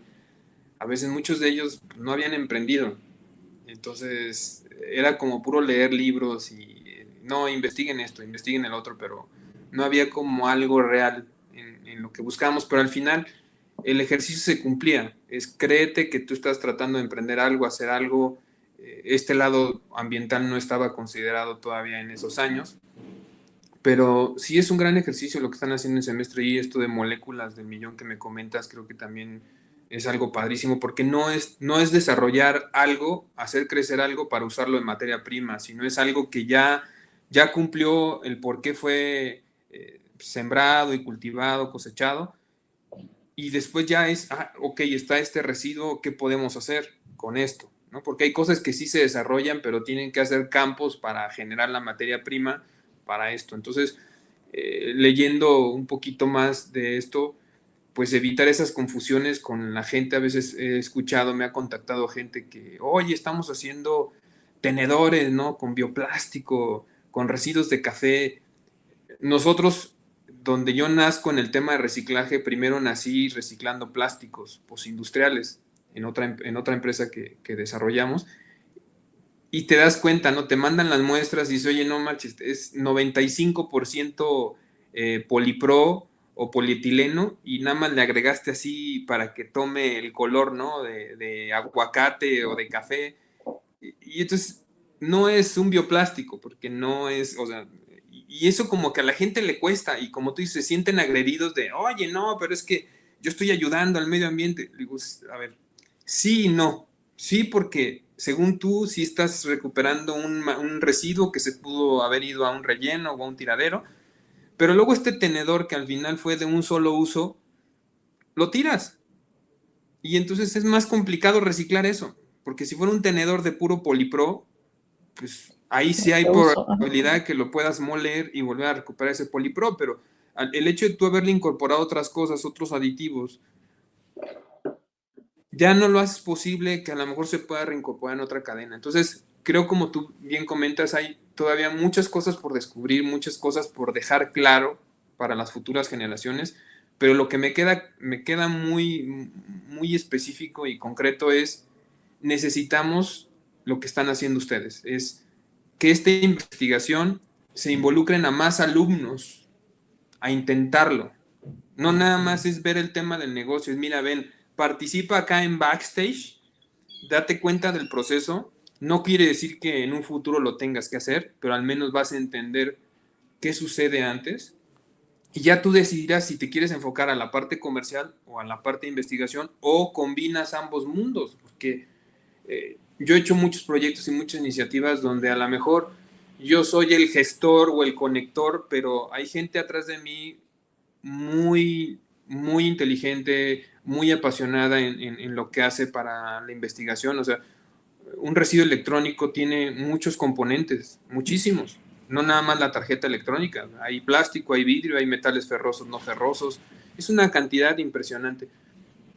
a veces muchos de ellos no habían emprendido. Entonces era como puro leer libros y no, investiguen esto, investiguen el otro, pero no había como algo real en lo que buscábamos, pero al final el ejercicio se cumplía. Es créete que tú estás tratando de emprender algo, hacer algo. Este lado ambiental no estaba considerado todavía en esos años, pero sí es un gran ejercicio lo que están haciendo en semestre y esto de moléculas del millón que me comentas, creo que también es algo padrísimo porque no es desarrollar algo, hacer crecer algo para usarlo en materia prima, sino es algo que ya cumplió el por qué fue sembrado y cultivado, cosechado, y después ya es, ok, está este residuo, ¿qué podemos hacer con esto? ¿No? Porque hay cosas que sí se desarrollan, pero tienen que hacer campos para generar la materia prima para esto. Entonces, leyendo un poquito más de esto, pues evitar esas confusiones con la gente. A veces he escuchado, me ha contactado gente que, oye, estamos haciendo tenedores, ¿no? Con bioplástico, con residuos de café. Nosotros, donde yo nazco en el tema de reciclaje, primero nací reciclando plásticos postindustriales en otra empresa que desarrollamos, y te das cuenta, ¿no? Te mandan las muestras y dices, oye, no manches, es 95% polipro o polietileno y nada más le agregaste así para que tome el color, ¿no? De aguacate o de café. Y entonces no es un bioplástico, porque no es, o sea, y eso como que a la gente le cuesta, y como tú dices, se sienten agredidos de, oye, no, pero es que yo estoy ayudando al medio ambiente. Digo, a ver, sí y no. Sí, porque según tú, sí estás recuperando un residuo que se pudo haber ido a un relleno o a un tiradero, pero luego este tenedor que al final fue de un solo uso, lo tiras. Y entonces es más complicado reciclar eso, porque si fuera un tenedor de puro polipro, pues ahí sí hay probabilidad de que lo puedas moler y volver a recuperar ese polipro, pero el hecho de tú haberle incorporado otras cosas, otros aditivos, ya no lo haces posible que a lo mejor se pueda reincorporar en otra cadena. Entonces, creo como tú bien comentas, hay todavía muchas cosas por descubrir, muchas cosas por dejar claro para las futuras generaciones, pero lo que me queda muy específico y concreto es, necesitamos lo que están haciendo ustedes, es que esta investigación se involucren a más alumnos a intentarlo. No nada más es ver el tema del negocio, es mira, ven, participa acá en backstage, date cuenta del proceso. No quiere decir que en un futuro lo tengas que hacer, pero al menos vas a entender qué sucede antes. Y ya tú decidirás si te quieres enfocar a la parte comercial o a la parte de investigación o combinas ambos mundos, porque yo he hecho muchos proyectos y muchas iniciativas donde a lo mejor yo soy el gestor o el conector, pero hay gente atrás de mí muy inteligente, muy apasionada en lo que hace para la investigación. O sea, un residuo electrónico tiene muchos componentes, muchísimos. No nada más la tarjeta electrónica. Hay plástico, hay vidrio, hay metales ferrosos, no ferrosos. es una cantidad impresionante.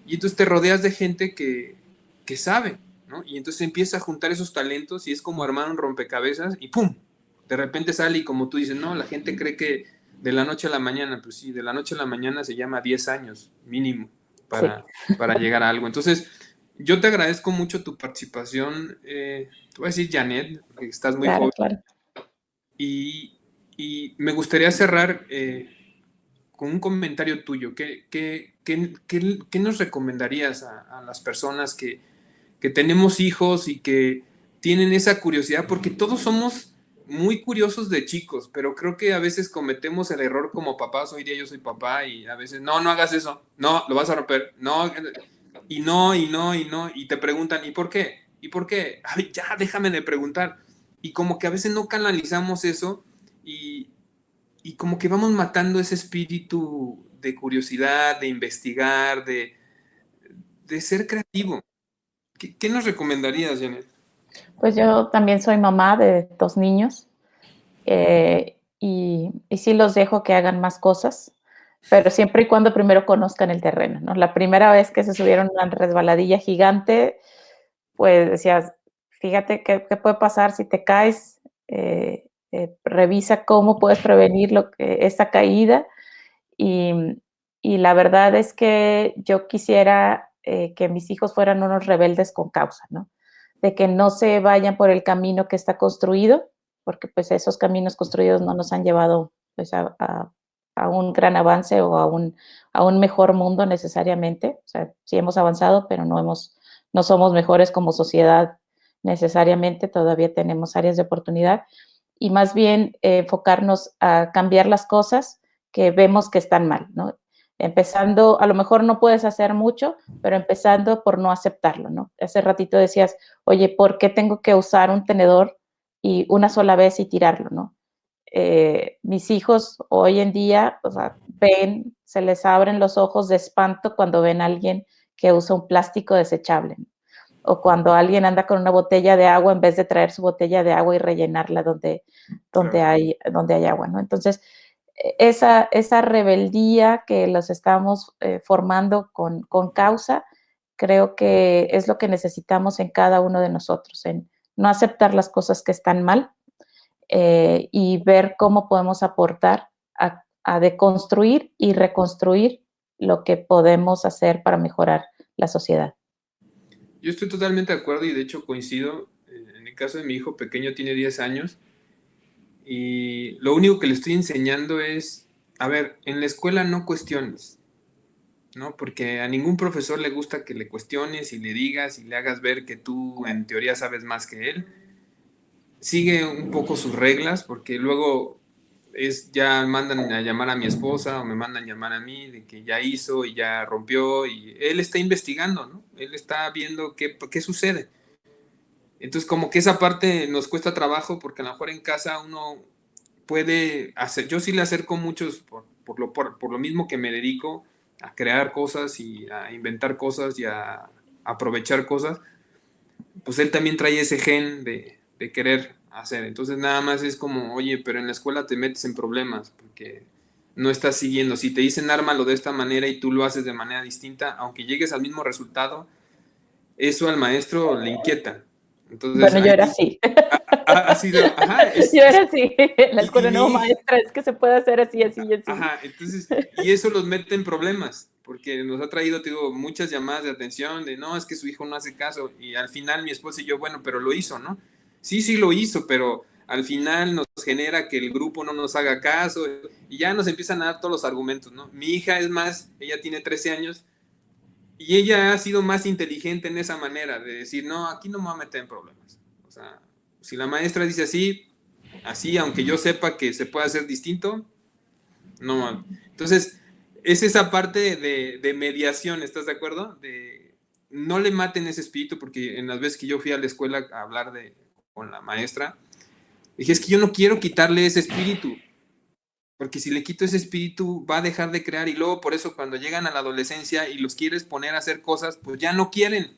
Y entonces te rodeas de gente que sabe, ¿no? Y entonces empieza a juntar esos talentos y es como armar un rompecabezas y ¡pum! De repente sale y como tú dices, no, la gente cree que de la noche a la mañana, pues sí, de la noche a la mañana se llama 10 años mínimo Sí, para llegar a algo. Entonces, yo te agradezco mucho tu participación, te voy a decir Janet, porque estás muy claro, joven, claro. y, y me gustaría cerrar con un comentario tuyo. ¿Qué nos recomendarías a las personas que tenemos hijos y que tienen esa curiosidad? Porque todos somos muy curiosos de chicos, pero creo que a veces cometemos el error como papás. Hoy día yo soy papá y a veces, no, no hagas eso, no, lo vas a romper, no, y no, y no, y no, y te preguntan, ¿y por qué? ¿Y por qué? Ay, ya, déjame de preguntar. Y como que a veces no canalizamos eso y, y como que vamos matando ese espíritu de curiosidad, de investigar, de ser creativo. ¿Qué nos recomendarías, Janet? Pues yo también soy mamá de 2 niños, y sí los dejo que hagan más cosas, pero siempre y cuando primero conozcan el terreno, ¿no? La primera vez que se subieron a una resbaladilla gigante, pues decías, fíjate qué puede pasar si te caes, revisa cómo puedes prevenir esta caída. Y, y la verdad es que yo quisiera que mis hijos fueran unos rebeldes con causa, ¿no? De que no se vayan por el camino que está construido, porque pues esos caminos construidos no nos han llevado pues a un gran avance o a un mejor mundo necesariamente. O sea, sí hemos avanzado, pero no somos mejores como sociedad necesariamente, todavía tenemos áreas de oportunidad y más bien enfocarnos a cambiar las cosas que vemos que están mal, ¿no? Empezando, a lo mejor no puedes hacer mucho, pero empezando por no aceptarlo, ¿no? Hace ratito decías, oye, ¿por qué tengo que usar un tenedor y una sola vez y tirarlo, ¿no? Mis hijos hoy en día, o sea, ven, se les abren los ojos de espanto cuando ven a alguien que usa un plástico desechable, ¿no? O cuando alguien anda con una botella de agua en vez de traer su botella de agua y rellenarla Claro. donde hay agua, ¿no? Entonces, esa rebeldía que los estamos formando con causa, creo que es lo que necesitamos en cada uno de nosotros, en no aceptar las cosas que están mal y ver cómo podemos aportar a deconstruir y reconstruir lo que podemos hacer para mejorar la sociedad. Yo estoy totalmente de acuerdo y de hecho coincido. En el caso de mi hijo pequeño tiene 10 años y lo único que le estoy enseñando es, a ver, en la escuela no cuestiones, ¿no? Porque a ningún profesor le gusta que le cuestiones y le digas y le hagas ver que tú en teoría sabes más que él. Sigue un poco sus reglas porque luego ya mandan a llamar a mi esposa o me mandan llamar a mí de que ya hizo y ya rompió y él está investigando, ¿no? Él está viendo qué sucede. Entonces como que esa parte nos cuesta trabajo porque a lo mejor en casa uno puede hacer, yo sí le acerco muchos por lo mismo que me dedico a crear cosas y a inventar cosas y a aprovechar cosas, pues él también trae ese gen de querer hacer. Entonces nada más es como, oye, pero en la escuela te metes en problemas porque no estás siguiendo. Si te dicen ármalo de esta manera y tú lo haces de manera distinta, aunque llegues al mismo resultado, eso al maestro le inquieta. Entonces Bueno, yo ahí era así. ha sido, ajá, Yo era así. En la y escuela, no, mi hija, maestra, es que se puede hacer así, así y así. ajá, entonces, y eso los mete en problemas, porque nos ha traído, te digo, muchas llamadas de atención de, no, es que su hijo no hace caso, y al final mi esposa y yo, bueno, pero lo hizo, ¿no? Sí, sí lo hizo, pero al final nos genera que el grupo no nos haga caso, y ya nos empiezan a dar todos los argumentos, ¿no? Mi hija es más, ella tiene 13 años, y ella ha sido más inteligente en esa manera de decir, no, aquí no me voy a meter en problemas. O sea, si la maestra dice así, así, aunque yo sepa que se puede hacer distinto, no. Entonces, es esa parte de mediación, ¿estás de acuerdo? De no le maten ese espíritu, porque en las veces que yo fui a la escuela a hablar con la maestra, dije, es que yo no quiero quitarle ese espíritu, porque si le quito ese espíritu va a dejar de crear y luego por eso cuando llegan a la adolescencia y los quieres poner a hacer cosas, pues ya no quieren.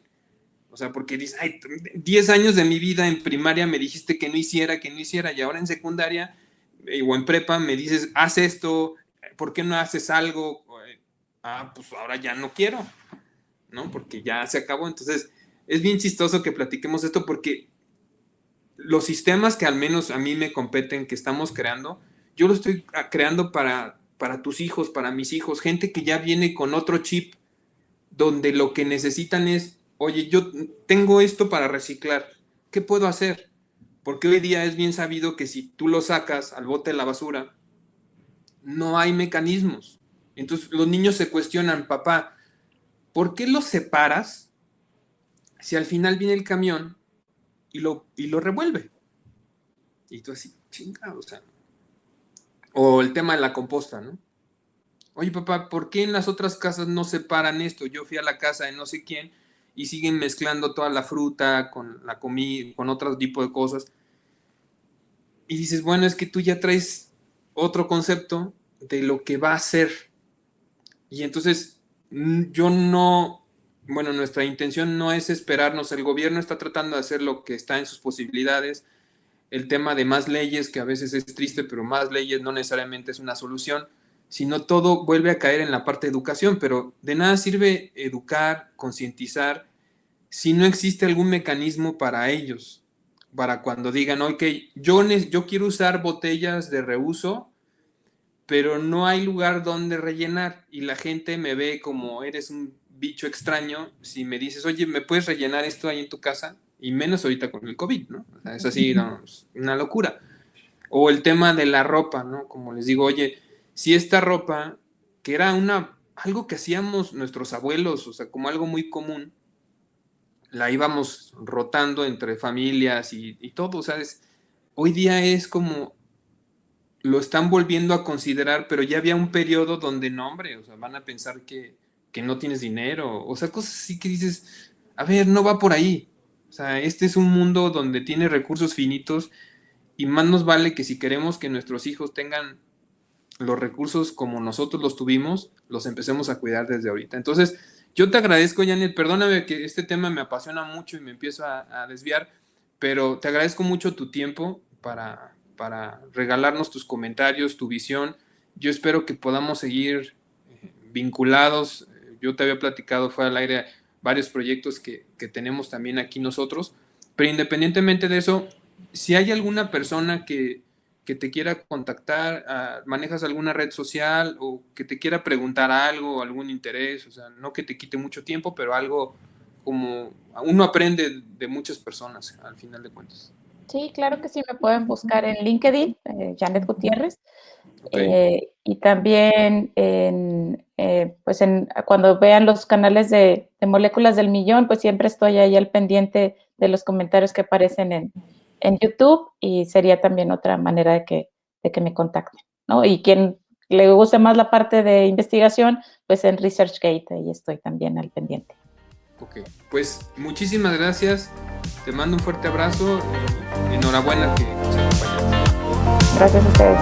O sea, porque dices, ay, 10 años de mi vida en primaria me dijiste que no hiciera, y ahora en secundaria o en prepa me dices, haz esto, ¿por qué no haces algo? pues ahora ya no quiero, ¿no? Porque ya se acabó. Entonces, es bien chistoso que platiquemos esto porque los sistemas que al menos a mí me competen, que estamos creando, yo los estoy creando para tus hijos, para mis hijos, gente que ya viene con otro chip, donde lo que necesitan es, oye, yo tengo esto para reciclar, ¿qué puedo hacer? Porque hoy día es bien sabido que si tú lo sacas al bote de la basura, no hay mecanismos. Entonces los niños se cuestionan, papá, ¿por qué los separas si al final viene el camión y lo revuelve? Y tú así, chingado, o sea. O el tema de la composta, ¿no? Oye, papá, ¿por qué en las otras casas no separan esto? Yo fui a la casa de no sé quién y siguen mezclando toda la fruta con la comida, con otro tipo de cosas. Y dices, bueno, es que tú ya traes otro concepto de lo que va a ser. Y entonces, yo no, bueno, nuestra intención no es esperarnos. El gobierno está tratando de hacer lo que está en sus posibilidades. El tema de más leyes, que a veces es triste, pero más leyes no necesariamente es una solución, sino todo vuelve a caer en la parte de educación, pero de nada sirve educar, concientizar, si no existe algún mecanismo para ellos, para cuando digan, ok, yo quiero usar botellas de reuso, pero no hay lugar donde rellenar y la gente me ve como eres un bicho extraño si me dices, oye, ¿me puedes rellenar esto ahí en tu casa? Y menos ahorita con el COVID, ¿no? O sea, es así, no, es una locura. O el tema de la ropa, ¿no? Como les digo, oye, si esta ropa, que era algo que hacíamos nuestros abuelos, o sea, como algo muy común, la íbamos rotando entre familias y todo, o sea, hoy día es como, lo están volviendo a considerar, pero ya había un periodo donde no, hombre, o sea, van a pensar que no tienes dinero, o sea, cosas así que dices, a ver, no va por ahí. O sea, este es un mundo donde tiene recursos finitos y más nos vale que si queremos que nuestros hijos tengan los recursos como nosotros los tuvimos, los empecemos a cuidar desde ahorita. Entonces, yo te agradezco, Janet, perdóname que este tema me apasiona mucho y me empiezo a desviar, pero te agradezco mucho tu tiempo para regalarnos tus comentarios, tu visión. Yo espero que podamos seguir vinculados. Yo te había platicado fuera del aire varios proyectos que tenemos también aquí nosotros, pero independientemente de eso, si hay alguna persona que te quiera contactar, manejas alguna red social o que te quiera preguntar algo, algún interés, o sea, no que te quite mucho tiempo, pero algo como uno aprende de muchas personas al final de cuentas. Sí, claro que sí, me pueden buscar en LinkedIn, Janet Gutiérrez, Okay. y también pues cuando vean los canales de Moléculas del Millón, pues siempre estoy ahí al pendiente de los comentarios que aparecen en YouTube y sería también otra manera de que me contacten, ¿no? Y quien le guste más la parte de investigación, pues en ResearchGate, ahí estoy también al pendiente. Ok, pues muchísimas gracias, te mando un fuerte abrazo y enhorabuena que nos acompañaste. Gracias a ustedes.